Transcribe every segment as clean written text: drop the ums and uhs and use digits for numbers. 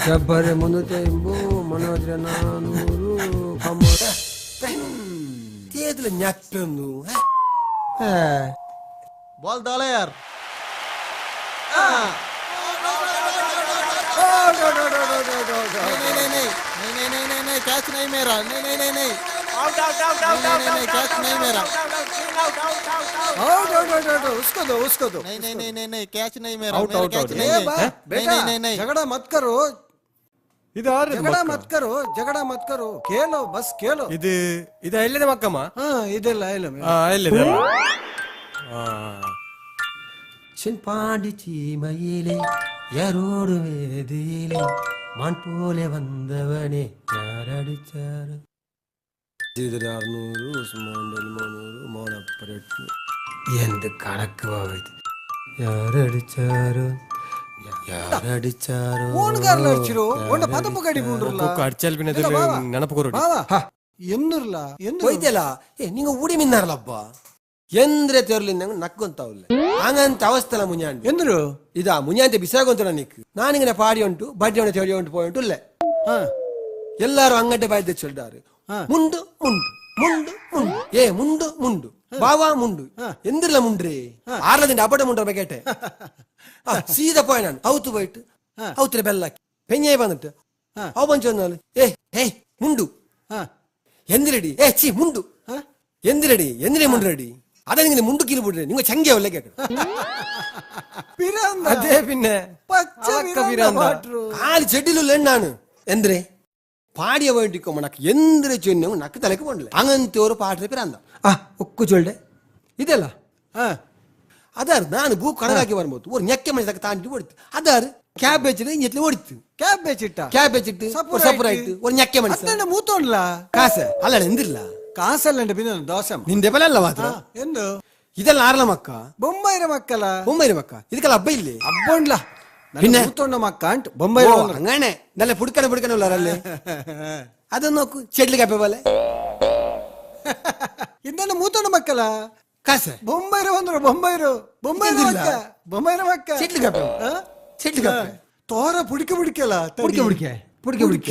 ಜಬ್ಬರೆ ಮುನ್ನೂತಿ ಮನೋಜ್ರ 400 ತೇದಲ ñàkkಂದು ball डाला यार। नहीं कैच नहीं मेरा। नहीं आउट आउट आउट आउट नहीं कैच नहीं मेरा। आउट उसको दो नहीं कैच नहीं मेरा। आउट आउट आउट बेटा झगड़ा मत करो झगड़ा मत करो खेलो बस खेलो ಇದು ಎಲ್ಲಿದೆ ಮಕ್ಕಮ್ಮ ಇದೆಲ್ಲ ಎಲ್ಲಿದೆ ചെൻപാണ്ടി ചീമയിലെ യാരോട് വേദിയിലെ മാൻ പോലെ വന്നവനെ ഞാരടിച്ചാറ് 600 ഉസ്മാന്റെ 300 മോനപ്പരട്ട് എന്ത് കണക്ക് പോയത് ಯಾರಡಿಚಾರೋ ಓಣಗಾರಲ್ಲ ಅರ್ಚಿರೋ ಒಂಡ ಪದಪು ಗಡಿ ಮುಂಡ್ರಲ್ಲ ಅರ್ಚಲ್ ಬಿನದಲ್ಲಿ ನೆನಪು ಕೊರಡಿ ಎನ್ನರ್ಲ ಹೋಯ್ತಲ್ಲ ನಿಂಗ ಊಡಿ ಮಿನ್ನಾರಲ್ಲಪ್ಪ ಎಂದ್ರೆ ತೆರಲಿಂದ ನಕ್ಕೊಂತಾವಲ್ಲ ಹಂಗಂತ ಅವಸ್ಥೆಲ್ಲ ಮುഞ്ഞാണ്ട് ಎಂದ್ರು ಇದಾ ಮುഞ്ഞാಂತೆ ಬಿಸಾಗೊಂತ ನಿಕ್ ನಾನಿങ്ങനെ ಪಾಡಿ ಉಂಟು ಬಡ್ಡಿ ಅವನ ತೆಳಿ ಉಂಟು ಪೋಯಿಂಟು ಇಲ್ಲ ಎಲ್ಲಾರು ಅಂಗಟ್ಟೆ ಬಾಯ್ದೆ ಚೊಲ್ಲಾರು ಮುಂಡು ಮುಂಡು ಮುಂಡು ಮುಂಡು ಮುಂಡು ಮುಂಡು ಬಾವಾ ಮುಂಡು ಎಂದಿರ್ಲ ಮುಂಡ್ರಿ ಆರ್ಲದಿಂದ ಅಪ್ಪಟ ಮುಂಡ್ರ ಬಕೆಟೆ ಸೀದಾ ಪೋಯ ನಾನು ಅವತ್ತು போயிட்டு ಅವತ್ರ ಬೆಲ್ಲಾಕಿ ಪೆഞ്ഞೆ ಬಂದಿಟ್ಟು ಅವ ಬಂಚೊಂದು ಮುಂಡು ಎಂದಿರಡಿ ಚಿ ಮುಂಡು ಎಂದಿರಡಿ ಎಂದಿರೇ ಮುಂಡ್ರಡಿ ಅದ ನಿಂಗೆ ಮುಂಡು ಕೀಲು ಬಿಡ್ರಿ ನಿಂಗೆ ಚಂಗೆ ಒಳ್ಳೆ ಕೇಕ ಅದೇ ಪಿನ್ನೆ ಕಾಲಿ ಚೆಡ್ಡಿಲು ನಾನು ಎಂದ್ರೆ പാടിയ വേണ്ടിക്കോ നക്ക് എന്തൊരു ചൊന്നു നക്ക് തലക്ക് പോണ്ടില്ല അങ്ങനത്തെ ഒരു പാട്ടിന് പിരാന്ത ഉക്കു ചൊല്ലെ ಇದೆಲ್ಲ ಅದಾರು ನಾನು ಭೂ ಕಣಗಾಕಿ ಬರ್ಬೋದು ಒಂದು ನೆಕ್ಕೆ ಮನುಷ್ಯಕ್ಕೆ ತಾಂಡಿ ಹೊಡಿತು ಅದಾರು ಕ್ಯಾಬೇಜ್ ಇಂಜೆಟ್ಲಿ ಹೊಡಿತು ಕ್ಯಾಬೇಜ್ ಇಟ್ಟು ಸಪುರ ಇಟ್ಟು ಒಂದು ನೆಕ್ಕೆ ಮನುಷ್ಯ ಮೂತೋಣ್ಲ ಕಾಸ ಅಲ್ಲ ಎಂದಿಲ್ಲ ಕಾಸಲ್ಲ ಬಿನ್ನ ದೋಸೆ ನಿಂದೆ ಬಲ ಅಲ್ಲ ಮಾತ್ರ ಎಂದು ಇದೆಲ್ಲ ಆರ್ಲ ಮಕ್ಕ ಬೊಂಬೈರ ಮಕ್ಕ ಇದಕ್ಕೆಲ್ಲ ಹಬ್ಬ ಇಲ್ಲಿ ಹಬ್ಬ ಉಂಡ್ಲ പിന്നെ മൂത്തോണ്ട മക്ക ബൊംബൈ അങ്ങനെ നല്ല പുടുക്കണല്ലേ അതൊന്ന് നോക്കൂ ചെടില് കപ്പ പോലെ ഇന്നെ മൂത്തോണ്ട മക്കല കാസ ബൊംബൈര വന്നോ ബൊംബൈര മക്ക ചെടില് കപ്പ തോര പുടിക്കല പുടിക്ക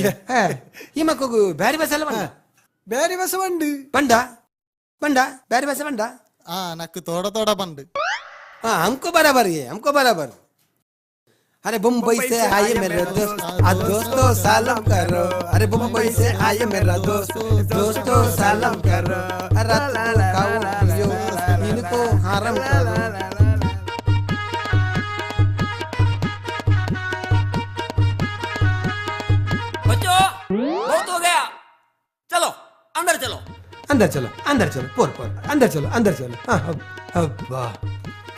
ഈ മക്കു ಬ್ಯಾರಿ ಬಸ ಬಂಡ ಬ್ಯಾರಿ ಬಸ ಬಂಡ ನಕ್ಕು ತೋಡ ಬಂಡು हमको बराबर अरे मुंबई से आए मेरे दोस्तों सलाम करो अरे मुंबई से आए मेरा दोस्तों सलाम करो इनको हराम करो बच्चों बहुत हो गया चलो अंदर चलो पोर अंदर चलो अब्बा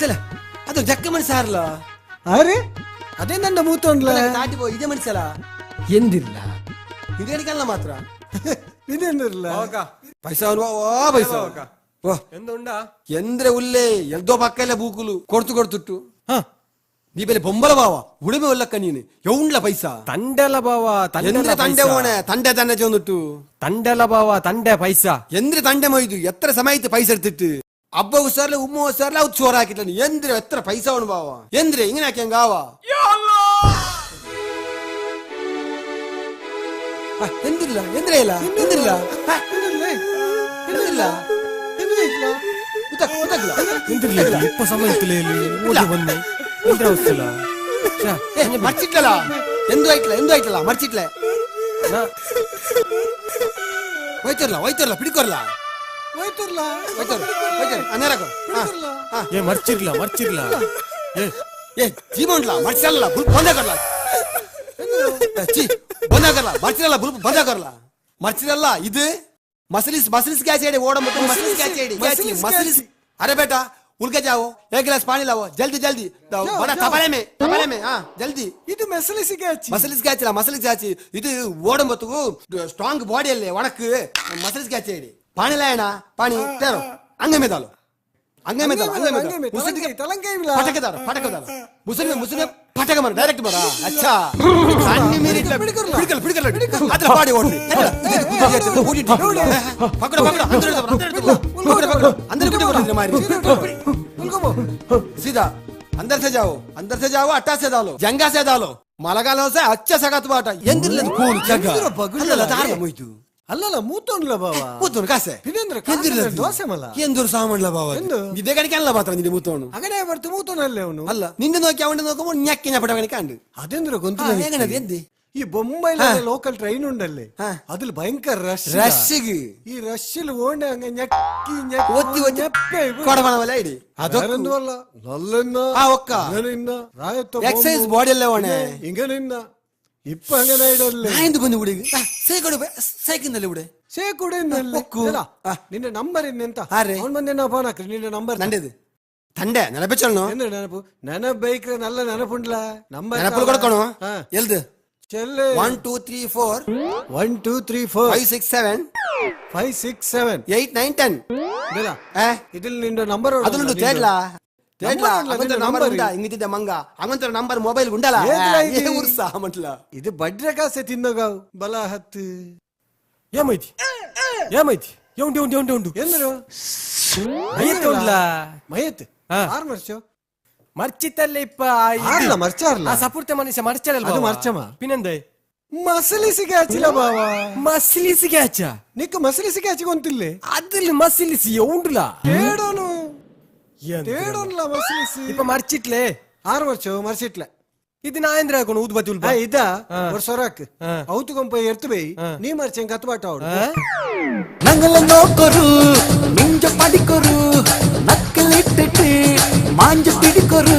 चला ಅದು ಜಕ್ಕ ಮನಸಾರಲ್ಲ ಅರೆ ಅದೇ ನನ್ನ ಮೂತೊಂಡ್ಲ ದಾಟಿ ಪೋ ಇದೇ ಮನಸಲ್ಲ ಎಂದಿಲ್ಲ ಇದೆನಿಕಲ್ಲ ಮಾತ್ರ ಇದೇನಿಲ್ಲ ಪೈಸಾ ಪೈಸಾ ಎಂದುಂಡಾ ಎಂದ್ರೆ ಉಲ್ಲೇ ಎಲ್ದೋ ಪಕ್ಕಲ್ಲ ಬೂಕುಲು ಕೊಡ್ತುಟ್ಟು ನೀ ಬೆಲೆ ಬೊಂಬಲ ಬಾವ ಉಳಿಮೆ ಒಲ್ಲಕ್ಕ ನೀನು ಎವುಂಡ್ಲ ಪೈಸಾ ತಂಡೆಲ ಬಾವ ತಂಡೆ ಓಣೆ ತಂಡೆ ಚೊಂದಿಟ್ಟು ತಂಡೆಲ ಬಾವ ತಂಡೆ ಪೈಸಾ ಎಂದ್ರೆ ತಂಡೆ ಮೊಯ್ದು ಎತ್ತರ ಸಮಯത്ത് പൈസ എടുത്തിട്ട് ಅಬ್ಬ ಉಸಾರ್ಲೆ ಉಮ್ಮ ಉಸಾರ್ಲೆ ಅವ್ರು ಚೋರ ಹಾಕಿಟ್ಲ ಎಂದ್ರೆ ಎತ್ತರ ಪೈಸಾ ಅವನು ಬಾವ ಎಂದ್ರೆ ಹಿಂಗೆ ಹಾಕಿ ಹಂಗಾವ ಎಂದಿಲ್ಲ ಎಂದ್ರೆ ಇಲ್ಲ ಎಂದಿಲ್ಲ ಇಪ್ಪ ಸಮಯ ಓದಿ ಬಂದೆ ಎಂದ್ರೆ ಅವಸ್ಥೆಲ್ಲ ಮರ್ಚಿಟ್ಲಲ್ಲ ಎಂದು ಆಯ್ತಲ್ಲ ಮರ್ಚಿಟ್ಲೆ ಹೋಯ್ತಿರ್ಲ ಪಿಡಿಕೋರ್ಲ ಮರ್ಚಿರ್ಲ ಜೀವನ್ಲ ಮರ್ಚಲ್ಲ ಬುಲ್ ಬಂದ ಕರ್ಲ ಮರ್ಚಿರಲ್ಲ ಇದು मसलिस क्या चाहिए ओड़ा मत मसलिस क्या चाहिए मसलिस अरे बेटा उड़ के जाओ एक गिलास पानी लाओ जल्दी बड़ा तपले में हाँ जल्दी ಇದು मसलिस क्या चाहिए ಇದು ಓಡಂ ಬತ್ತು ಸ್ಟ್ರಾಂಗ್ ಬಾಡಿ ಅಲ್ಲೇ ಒಣಕ್ಕೆ मसलिस क्या चाहिए पानी लायना पानी तेरो अंगे में डालो पटके मुसलिम पटके मार डायरेक्ट मारा अच्छा अन्नी मेरी पिड़कल अदर पाड़ी ओडली पकड़ अंदर कुटी बोल मारी सीधा अंदर से जाओ अट्टा से डालो जंगा से डालो ಮಳೆಗಾಲ ಹೊಸ ಅಚ್ಚ ಸಗತ್ ಬಾಟ ಎಂದಿರ್ಲದು ಕೂನು ಜಗ್ಗ ಎಂದಿರ ಬಗುಲ ಅಲ್ಲಲ್ಲ ದಾರ ಮುಯ್ತು ಅಲ್ಲಲ್ಲ ಮೂತೋನ್ಲ ಬಾವ ಮೂತೋನು ಕಾಸೆ ಪಿನೇಂದ್ರ ಎಂದಿರ್ಲದು ದೋಸೆ ಮಲ ಎಂದೂರು ಸಾಮಾನ್ಲ ಬಾವ ಎಂದು? ಇದೇ ಕಡೆಗೆ ಅಲ್ಲ ಮಾತ್ರ ನಿಂದೆ ಮೂತೋನು ಅಗಡೆ ಬರ್ತು ಮೂತೋನಲ್ಲೇ ಅವನು ಅಲ್ಲ ನಿಂದೆ ನೋಕಿ ಅವನ ನೋಕ ñಕ್ಕಿನ ಪಟವನಿ ಕಂಡು ಅದೇಂದ್ರ ಗೊಂತು ಹೇಗನದು ಎದ್ದಿ ಈ ಬೊಂಬೈಲ ಲೋಕಲ್ ಟ್ರೈನ್ ಉಂಡಲ್ಲಿ ಅದ್ರ ಭಯಂಕರ ರಶ್ ರಶ್ಗೆ ಈ ರಶ್ಶಿಲ್ ಓಣೆ ಹಂಗ ñಕ್ಕಿ ñಕ್ಕಿ ಒತ್ತಿ ಒತ್ತಿ ಕೊಡಬಣವಲ್ಲ ಇಡಿ ಅದೊಂದು ಅಲ್ಲ ನಲ್ಲನ್ನ ಆ ಒಕ್ಕ ಇಂಗನಿನ್ನ ರಾಯತ್ತ ಎಕ್ಸೈಸ್ ಬಾಡಿ ಎಲ್ಲ ಓಣೆ ಇಂಗನಿನ್ನ ಇಪ್ಪ ಹಂಗನ ಇಡಲ್ಲಿ ನಾಯಿಂದು ಬಂದು ಬಿಡಿ ಸೈಕಲ್ ಸೈಕಿಂದಲ್ಲಿ ಬಿಡಿ ಸೇಕುಡಿನಲ್ಲಿ ಒಕ್ಕು. ನಿನ್ನ ನಂಬರ್ ಇನ್ನೆಂತ ಹಾರೆ. ಅವನ್ ಬಂದೆ ನಾ ಫೋನ್ ಹಾಕ್ರಿ ನಿನ್ನ ನಂಬರ್ ನಂಡೆದು ತಂಡೆ ನೆನಪೆಚ್ಚಲ್ನು ಎಂದ್ರೆ ನೆನಪು ನೆನಪು ಬೈಕ್ರೆ ನಲ್ಲ ನೆನಪುಂಡ್ಲ ನಂಬರ್ ನೆನಪುಲು ಕೊಡ್ಕೊಣು ಎಲ್ದು ಚೆಲ್ಲೆ 1 2 3 4 1 2 3 4 5 6 7 5 6 7 8 9 10 ಬೇಡ ಏ ಇದಿಲ್ ನಿನ್ನ ನಂಬರ್ ಅದನ್ನು ತೇಡ್ಲಾ ತೇಡ್ಲಾ ನಂಬರ್ ಇಲ್ಲ, ಅವಂತ ನಿನ್ನ ನಂಬರ್ ನಂಬರ್ ಉಂಟಾ ಇಂಗಿದ್ದ ಮಂಗ ಅವಂತ ನಂಬರ್ ಮೊಬೈಲ್ ಉಂಡಲ್ಲ ಏನ್ಲ ಇದು? ಉರ್ಸ ಅಮಂಟ್ಲ ಇದು ಬಡ್ರೆ ಕಾಸೆ ತಿನ್ನೋಗಾವ್ ಬಲ ಹತ್ತು ಏಮೈತಿ ಏಮೈತಿ ಉಂಟು ಉಂಟು ಉಂಟು ಉಂಟು ಎಂದ್ರು ಮೈಯತ್ ಉಂಡ್ಲ ಮಯತ್ ಹಾ. 6 ವರ್ಷ ಮರ್ಚಿತಲ್ಲೇ ಇಪ್ಪ ಆರ್ಲ ಮರ್ಚಾರ್ಲ ಆ ಸಪುರ್ತೆ ಮನುಷ್ಯ ಮರ್ಚಲ್ಲ ಅದು ಮರ್ಚಮ. ಪಿನಂದೆ ಮಸಲಿಸಿಗೆ ಹಚ್ಚಿಲ್ಲ ಬಾವ ಮಸಿಲಿಸಿಗೆ ಹಚ್ಚ ನಿಕ್ಕ ಮಸಲಿಸಿಗೆ ಹಚ್ಚಿಗೊಂತಿಲ್ಲೆ ಅದ್ರಲ್ಲಿ ಮಸಿಲಿಸಿ ಉಂಡ್ಲ ತೇಡೋನು ತೇಡೋನ್ಲ ಮಸಲಿಸಿ ಇಪ್ಪ ಮರ್ಚಿಟ್ಲೆ 6 ವರ್ಷ ಮರ್ಸಿಟ್ಲೆ ಇದು ನಾಯಂದ್ರ ಹಾಕೊಂಡು ಊದ್ಬತ್ತಿ ಉಲ್ಪ ಇದ ವರ್ಷರಾಕ್ ಹಾ. ಔತುಕೊಂಪ ಎರ್ತು ಬೈ ನೀ ಮರ್ಚೆಂಗ್ ಕತ್ಬಾಟ ಅವಡು ഞങ്ങളെ നോക്കൊരു മിഞ്ച പഠിക്കൊരു നക്കലിട്ടിട്ട് മാഞ്ച പിടിക്കൊരു